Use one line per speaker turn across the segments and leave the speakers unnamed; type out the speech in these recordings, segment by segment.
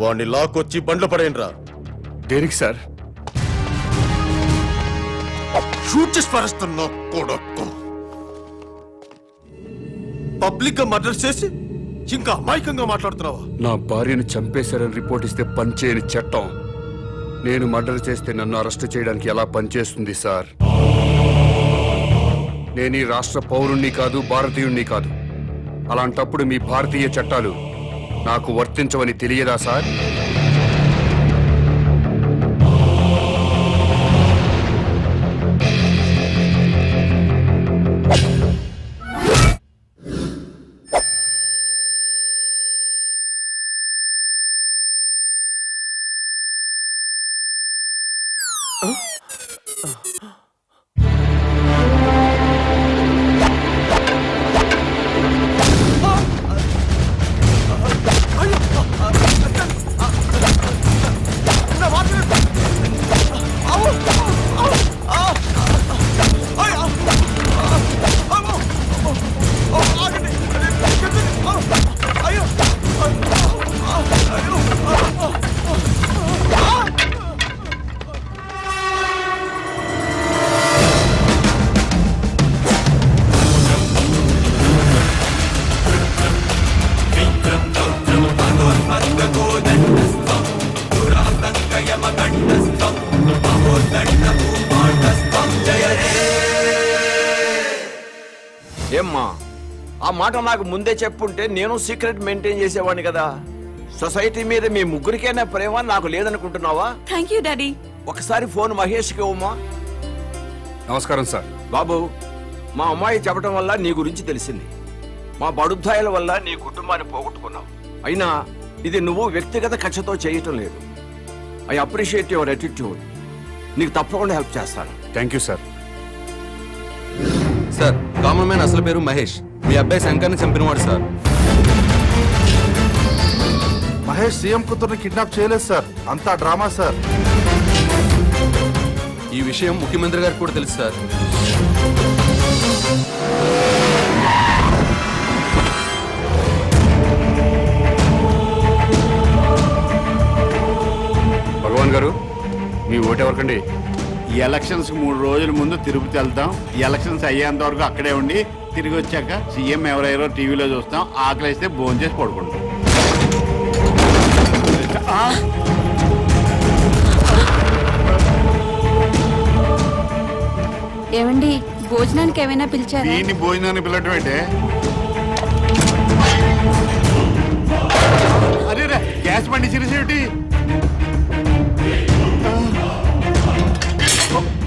వాణ్ణి లాక్కొచ్చి బండ్లు పడేయండిరా.
దేనికి సార్?
షూట్ చేసి పరేస్తున్నా కొడుకు. పబ్లిక్ గా మర్డర్ చేసి ఇంకా అమాయకంగా మాట్లాడుతున్నావా?
నా భార్యను చంపేశారని రిపోర్ట్ ఇస్తే పనిచేయని చట్టం నేను మర్డర్ చేస్తే నన్ను అరెస్ట్ చేయడానికి ఎలా పనిచేస్తుంది సార్? నేను ఈ రాష్ట్ర పౌరుణ్ణి కాదు, భారతీయుణ్ణి కాదు. అలాంటప్పుడు మీ భారతీయ చట్టాలు నాకు వర్తించవని తెలియదా సార్?
ఏమ్మా, ఆ మాట నాకు ముందే చెప్పుంటే నేను సీక్రెట్ మెయింటైన్ చేసేవాడిని కదా. సొసైటీ మీద మీ ముగ్గురికైనా ప్రేమ నాకు లేదనుకుంటున్నావా?
Thank you daddy.
ఒకసారి ఫోన్ మహేష్కి ఇవ్వమ్మా.
నమస్కారం సార్.
బాబు, మా అమ్మాయి చెప్పడం వల్ల నీ గురించి తెలిసింది. మా బడుద్దాయిల వల్ల నీ కుటుంబాన్ని పోగొట్టుకున్నావు. అయినా ఇది నువ్వు వ్యక్తిగత కక్షతో చేయటం లేదు. I appreciate your attitude. నీకు తప్పకుండా హెల్ప్ చేస్తాను.
Thank you sir.
Sir, common man అసలు పేరు మహేష్. మీ అబ్బాయి శంకర్ని చంపినవాడు సార్.
మహేష్ సీఎం కూతుర్ని కిడ్నాప్ చేయలేదు సార్, అంతా డ్రామా సార్.
ఈ విషయం ముఖ్యమంత్రి గారికి కూడా తెలుసు సార్.
భగవాన్ గారు, మీ ఓటు ఎవరికండి?
ఈ ఎలక్షన్స్ 3 రోజుల ముందు తిరుపతి వెళ్తాం. ఈ ఎలక్షన్స్ అయ్యేంత వరకు అక్కడే ఉండి తిరిగి వచ్చాక సీఎం ఎవరెవరో టీవీలో చూస్తాం. ఆకలిస్తే భోజనం చేసి పడుకుంటాం.
ఏమండి, భోజనానికి ఏమైనా పిలిచారా?
దీన్ని భోజనాన్ని పిల్లటం అంటే అరే రే, గ్యాస్ బండి సిరిసేటి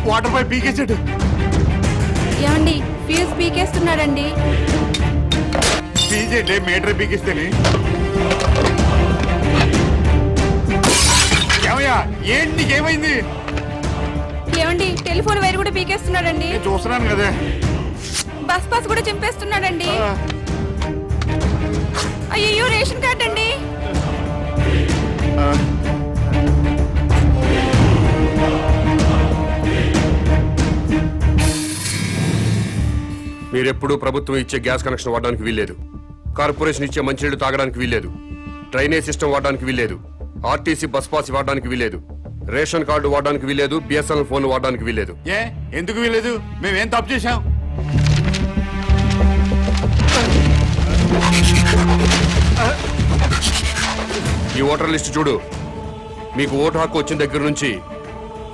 వాటర్ పైప్ పీకేసాడు.
ఏమండి, ఫ్యూజ్ పీకేస్తున్నాడండి.
పీజేట్లే మీటర్ పీకిస్తేనే. ఏమయ్యా, ఏంటి నీకేమైంది?
ఏమండి, టెలిఫోన్ వైర్ కూడా పీకేస్తున్నాడండి.
నేను చూస్తున్నాను కదా.
బస్ పాస్ కూడా చింపేస్తున్నాడండి. అయ్యో, రేషన్ కార్డ్ అండి.
మీరెప్పుడూ ప్రభుత్వం ఇచ్చే గ్యాస్ కనెక్షన్ వాడడానికి వీల్లేదు. కార్పొరేషన్ ఇచ్చే మంచినీళ్లు తాగడానికి వీల్లేదు. డ్రైనేజ్ సిస్టమ్ వాడడానికి వీల్లేదు. ఆర్టీసీ బస్ పాస్ వాడడానికి వీల్లేదు. రేషన్ కార్డు వాడడానికి వీల్లేదు. బిఎస్ఎన్ఎల్ ఫోన్ వాడడానికి వీల్లేదు.
ఏ, ఎందుకు వీల్లేదు? మేమేం తప్పు చేశాం?
ఈ ఓటర్ లిస్టు చూడు. మీకు ఓటు హక్కు వచ్చిన దగ్గర నుంచి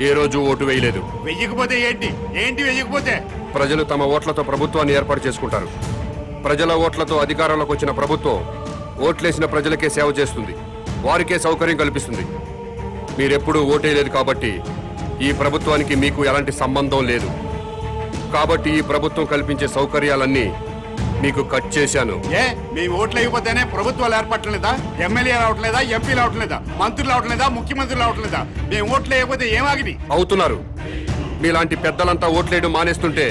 ఏ రోజు ఓటు వేయలేదు.
వెయ్యకపోతే ఏంటి? ఏంటి వెయ్యకపోతే?
ప్రజలు తమ ఓట్లతో ప్రభుత్వాన్ని ఏర్పాటు చేసుకుంటారు. ప్రజల ఓట్లతో అధికారంలోకి వచ్చిన ప్రభుత్వం ఓట్లేసిన ప్రజలకే సేవ చేస్తుంది, వారికే సౌకర్యం కల్పిస్తుంది. మీరెప్పుడూ ఓటేయలేదు కాబట్టి ఈ ప్రభుత్వానికి మీకు ఎలాంటి సంబంధం లేదు. కాబట్టి ఈ ప్రభుత్వం కల్పించే సౌకర్యాలన్నీ మీకు కట్ చేశాను.
ఏ, మేము ఓట్లు వేయకపోతేనే ప్రభుత్వాలు ఏర్పడలేదా? ఎమ్మెల్యే రావట్లేదా? ఎంపీ రావట్లేదా? మంత్రులు రావట్లేదా? ముఖ్యమంత్రులు రావట్లేదా? మేము ఓట్లు వేయకపోతే ఏమాగిని
అవుతున్నారు. మీలాంటి పెద్దలంతా ఓట్లేయడం మానేస్తుంటే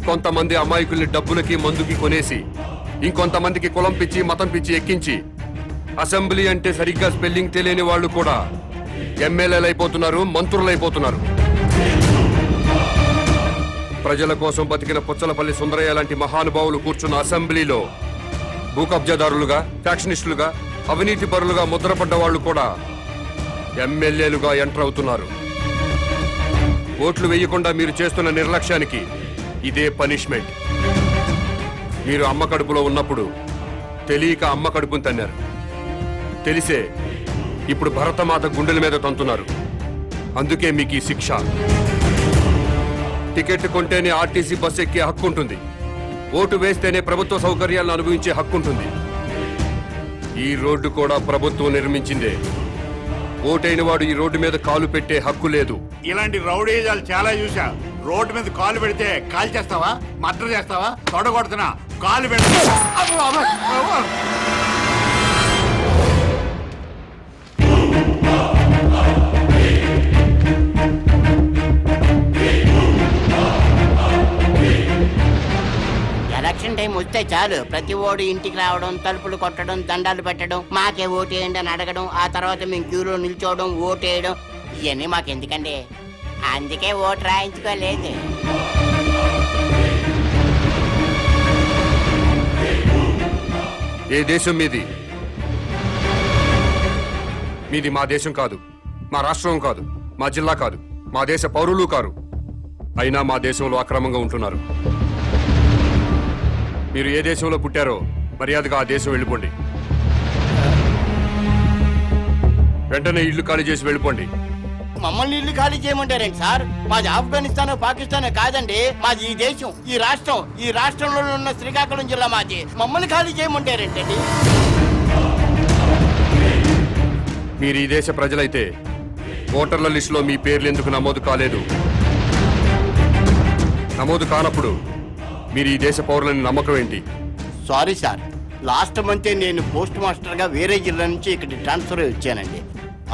కొంతమంది అమాయకుల్ని డబ్బులకి మందుకి కొనేసి ఇంకొంతమందికి కులం పిచ్చి మతం పిచ్చి ఎక్కించి అసెంబ్లీ అంటే సరిగ్గా స్పెల్లింగ్ తెలియని వాళ్ళు కూడా ఎమ్మెల్యేలు అయిపోతున్నారు, మంత్రులు అయిపోతున్నారు. ప్రజల కోసం బతికిన పుచ్చలపల్లి సుందరయ్య లాంటి మహానుభావులు కూర్చున్న అసెంబ్లీలో భూ కబ్జాదారులుగా, ఫ్యాక్షనిస్టులుగా, అవినీతి పరులుగా ముద్రపడ్డ వాళ్ళు కూడా ఎమ్మెల్యేలుగా ఎంటర్ అవుతున్నారు. ఓట్లు వేయకుండా మీరు చేస్తున్న నిర్లక్ష్యానికి ఇదే పనిష్మెంట్. మీరు అమ్మ కడుపులో ఉన్నప్పుడు తెలియక అమ్మ కడుపును తన్నారు. తెలిసే ఇప్పుడు భరతమాత గుండెల మీద తంతున్నారు. అందుకే మీకు ఈ శిక్ష. టికెట్ కొంటేనే ఆర్టీసీ బస్ ఎక్కే హక్కు ఉంటుంది. ఓటు వేస్తేనే ప్రభుత్వ సౌకర్యాలను అనుభవించే హక్కు ఉంటుంది. ఈ రోడ్డు కూడా ప్రభుత్వం నిర్మించిందే. ఓటైన వాడు ఈ రోడ్డు మీద కాలు పెట్టే హక్కు లేదు.
ఇలాంటి రౌడీజాలు చాలా చూసా. రోడ్డు మీద కాలు పెడితే కాల్ చేస్తావా, మర్డర్ చేస్తావా, తొడగొడుతున్నా కాలు పెడతా.
ఎలక్షన్ టైం వస్తే చాలు ప్రతి ఓడు ఇంటికి రావడం, తలుపులు కొట్టడం, దండాలు పెట్టడం, మాకే ఓటేయండి అని అడగడం, ఆ తర్వాత మేము క్యూలో నిల్చోవడం, ఓటేయడం, ఇవన్నీ మాకెందుకండి? అందుకే ఓటు రాయించుకోలేదు.
ఏ దేశం మీది? మీది మా దేశం కాదు, మా రాష్ట్రం కాదు, మా జిల్లా కాదు, మా దేశ పౌరులు కారు. అయినా మా దేశంలో అక్రమంగా ఉంటున్నారు. మీరు ఏ దేశంలో పుట్టారో మర్యాదగా ఆ దేశం వెళ్ళిపోండి. వెంటనే ఇల్లు ఖాళీ చేసి వెళ్ళిపోండి.
మమ్మల్ని ఇల్లు ఖాళీ చేయమంటారేంటి సార్? మాది ఆఫ్ఘనిస్తాన్, పాకిస్తాన్ కాదండి. మాది ఈ దేశం, ఈ రాష్ట్రం. ఈ రాష్ట్రంలో ఉన్న శ్రీకాకుళం జిల్లా మాది. మమ్మల్ని ఖాళీ చేయమంటారేంటండి?
మీరు ఈ దేశ ప్రజలైతే ఓటర్ల లిస్టులో మీ పేర్లు ఎందుకు నమోదు కాలేదు? నమోదు కానప్పుడు మీరు ఈ దేశ పౌరులని నమ్మకం ఏంటి?
సారీ సార్, లాస్ట్ మంతే నేను పోస్ట్ మాస్టర్గా వేరే జిల్లా నుంచి ఇక్కడ ట్రాన్స్ఫర్ వచ్చానండి.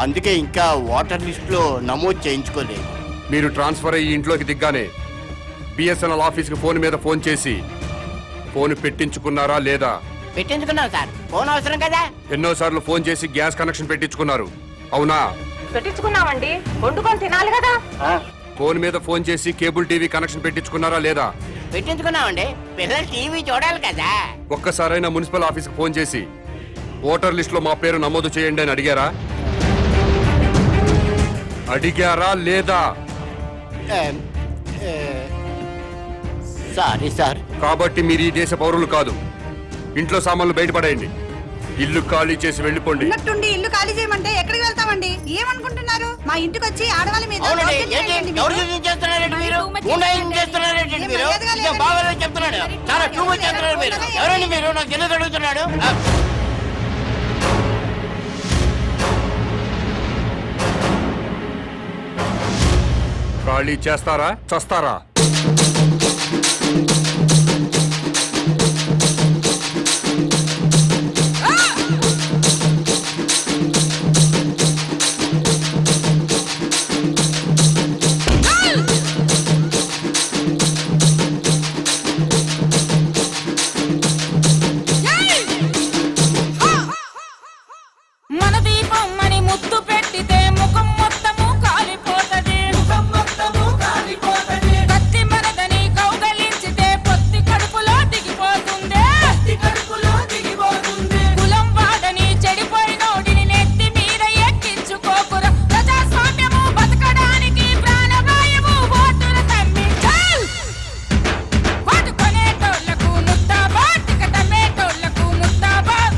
అందుకే ఇంకా ఓటర్ లిస్టులో నమోదు చేయించుకోలేదు.
మీరు ట్రాన్స్ఫర్ అయ్యి ఇంట్లోకి దిగ్గానే బిఎస్ఎన్ఎల్ ఆఫీస్కి ఫోన్ మీద ఫోన్ చేసి ఫోన్ పెట్టించుకున్నారా లేదా?
పెట్టించుకున్నాను సార్, ఫోన్ అవసరం కదా.
ఎన్నోసార్లు ఫోన్ చేసి గ్యాస్ కనెక్షన్ పెట్టించుకున్నారు, అవునా?
పెట్టించుకున్నామండి, వండుకొని తినాలి కదా.
ఫోన్ మీద ఫోన్ చేసి కేబుల్ టీవీ కనెక్షన్ పెట్టించుకున్నారా లేదా?
పెట్టించుకున్నామండి, పిల్లలు టీవీ చూడాలి కదా.
ఒక్కసారైనా మున్సిపల్ ఆఫీస్కి ఫోన్ చేసి ఓటర్ లిస్టులో మా పేరు నమోదు చేయండి అని అడిగారా? అడిగారా లేదా?
Sorry sir.
కాబట్టి మీరు ఈ దేశ పౌరులు కాదు. ఇంట్లో సామాన్లు బయటపడేయండి. ఇల్లు ఖాళీ చేసి వెళ్ళిపోండి.
ఉన్నట్టుండి ఇల్లు ఖాళీ చేయమంటే ఎక్కడికి వెళ్తామండి? ఏమనుకుంటున్నారు? మా ఇంటికి వచ్చి ఆడవాళ్ళ మీద
అవునండి,
దౌర్జన్యం
ఏంటి
చేయండి మీరు.
దౌర్జన్యం చేస్తున్నారండి మీరు? గుండాయిజం చేస్తున్నారండి మీరు? ఇదే బాగా చెప్తున్నాడు. చాలా టూ మచ్ చేస్తున్నారు మీరు. ఎవరండి మీరు? నాకు తెలియదు అడుగుతున్నాడు.
ఖాళీ చేస్తారా, చస్తారా?
మన దీపం మని ముద్దు పెట్టితే ముఖం మొత్తము కాలిపోతది. కత్తి మనదని కౌగలించితే పొత్తి కడుపులో దిగిపోతుంది. కులం వాడని చెడిపోయినోడిని నెత్తి మీద ఎక్కించుకోకురా. ప్రజాస్వామ్యము బతకడానికి ప్రాణవాయువు ఓటుల తమ్మించాల్. ఓటుకొనేటోళ్లకు ముద్దాబాద్, టికెటమ్మేటోళ్లకు ముద్దాబాద్.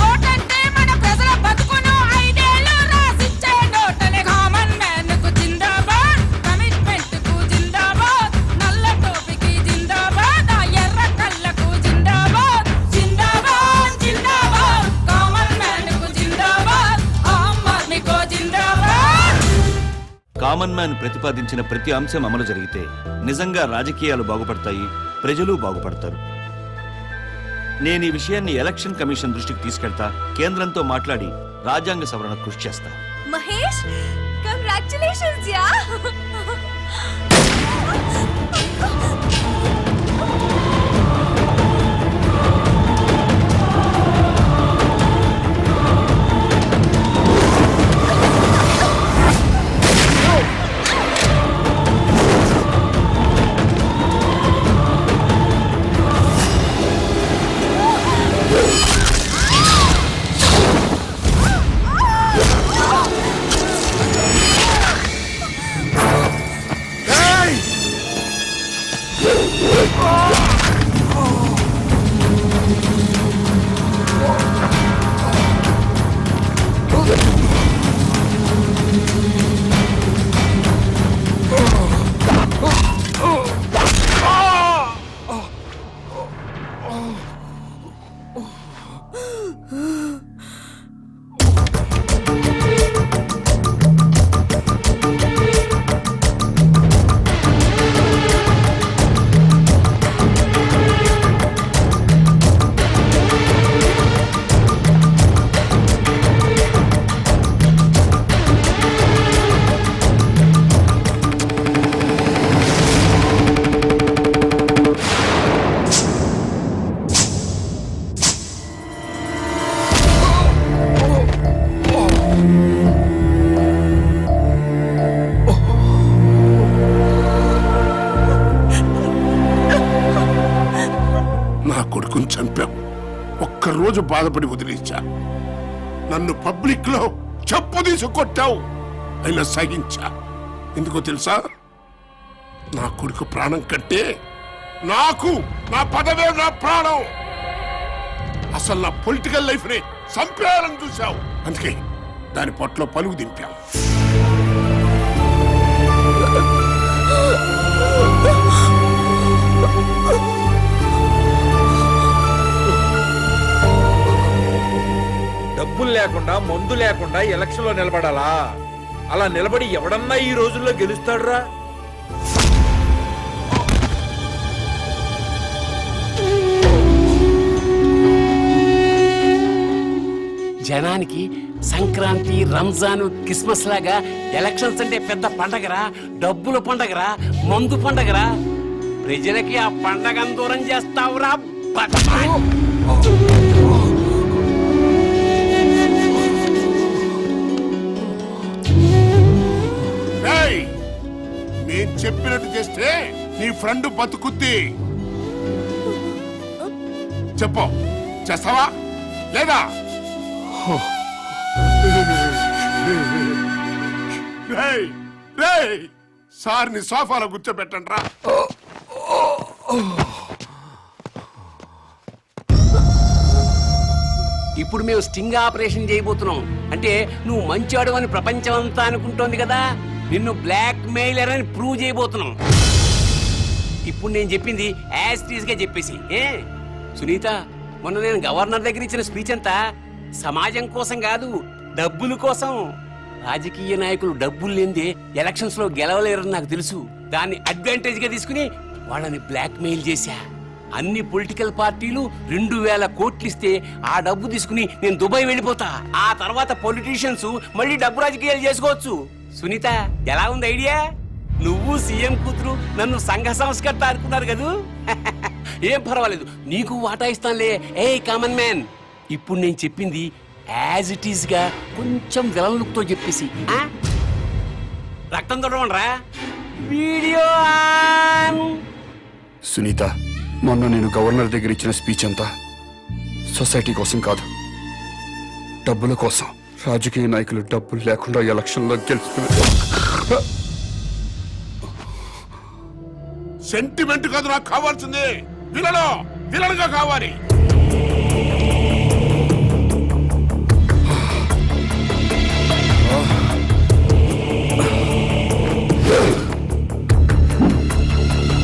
ఓటంటే మన ప్రజల బతుకును 5 ఏళ్లు రాసిచ్చే నోటలే. కామన్ మ్యాన్ కు జిందాబాద్, కమిట్మెంట్ కు జిందాబాద్, నల్ల టోపీకి జిందాబాద్, ఆ ఎర్ర కళ్ళకు జిందాబాద్. జిందాబాద్ జిందాబాద్, కామన్ మ్యాన్ కు జిందాబాద్, ఆమ్ ఆద్మీ కో జిందాబాద్.
కామన్ మ్యాన్ ప్రతిపాదించిన ప్రతి అంశం అమలు జరిగితే నిజంగా రాజకీయాలు బాగుపడతాయి, ప్రజలు బాగుపడతారు. నేను ఈ విషయాన్ని ఎలక్షన్ కమిషన్ దృష్టికి తీసుకెళ్తా, కేంద్రంతో మాట్లాడి రాజ్యాంగ సవరణ కృషి చేస్తా.
Mahesh, congratulations yeah.
రోజు బాధపడి వదిలేచ్చా. నన్ను పబ్లిక్ లో చెప్పు తీసి కొట్టావు, అయినా సహించా. ఎందుకో తెలుసా? నా కొడుకు ప్రాణం కంటే నాకు నా పదవే నా ప్రాణం. అసలు నా పొలిటికల్ లైఫ్ ని చంపేయాలని చూశావు, అందుకే దాని పొట్లో పలుగు దింపావు.
డబ్బులు లేకుండా మందు లేకుండా ఎలక్షన్ లో నిలబడాలా? అలా నిలబడి ఎవడన్నా ఈ రోజుల్లో గెలుస్తాడురా?
జనానికి సంక్రాంతి, రంజాన్, క్రిస్మస్ లాగా ఎలక్షన్స్ అంటే పెద్ద పండగరా, డబ్బుల పండగరా, మందు పండగరా. ప్రజలకి ఆ పండగను దూరం చేస్తావురా.
నేను చెప్పినట్టు చేస్తే నీ ఫ్రెండ్ బతుకుద్ది. చెప్పు, చేస్తావా లేదా? సార్ని సోఫాలో కూర్చోబెట్టండి రా.
ఇప్పుడు మేము స్టింగ్ ఆపరేషన్ చేయబోతున్నాం. అంటే నువ్వు మంచివాడు అని ప్రపంచం అంతా అనుకుంటోంది కదా. నిన్ను బ్లాక్ మెయిలర్ అని ప్రూవ్ చేయబోతున్నాం. ఇప్పుడు నేను చెప్పింది యాజ్ టీజ్ గా చెప్పేసి. సునీత, మొన్న నేను గవర్నర్ దగ్గర ఇచ్చిన స్పీచ్ అంతా సమాజం కోసం కాదు, డబ్బుల కోసం. రాజకీయ నాయకులు డబ్బులు లేనిదే ఎలక్షన్స్ లో గెలవలేరని నాకు తెలుసు. దాన్ని అడ్వాంటేజ్ గా తీసుకుని వాళ్ళని బ్లాక్ మెయిల్ చేశా. అన్ని పొలిటికల్ పార్టీలు 2000 కోట్లు ఇస్తే ఆ డబ్బు తీసుకుని నేను దుబాయ్ వెళ్ళిపోతా. ఆ తర్వాత పొలిటీషియన్స్ మళ్ళీ డబ్బు రాజకీయాలు చేసుకోవచ్చు. సునీత, ఎలా ఉంది ఐడియా? నువ్వు సీఎం కూతురు నన్ను సంఘ సంస్కర్త అనుకున్నారు కదూ. ఏం పర్వాలేదు, నీకు వాటా ఇస్తానులే. ఏ కామన్ మ్యాన్, ఇప్పుడు నేను చెప్పింది యాజ్ ఇట్ ఈస్ గా కొంచెం విలన్ లుక్ తో చెప్పేసి. రక్తం తొడవండ్రా. Video on.
సునీత, మొన్న నేను గవర్నర్ దగ్గర ఇచ్చిన స్పీచ్ అంతా సొసైటీ కోసం కాదు, డబ్బుల కోసం. రాజకీయ నాయకులు డబ్బులు లేకుండా ఎలక్షన్లో గెలుస్తున్నారు.
సెంటిమెంట్ కాదు నాకు కావాల్సింది, విలన్గా కావాలి.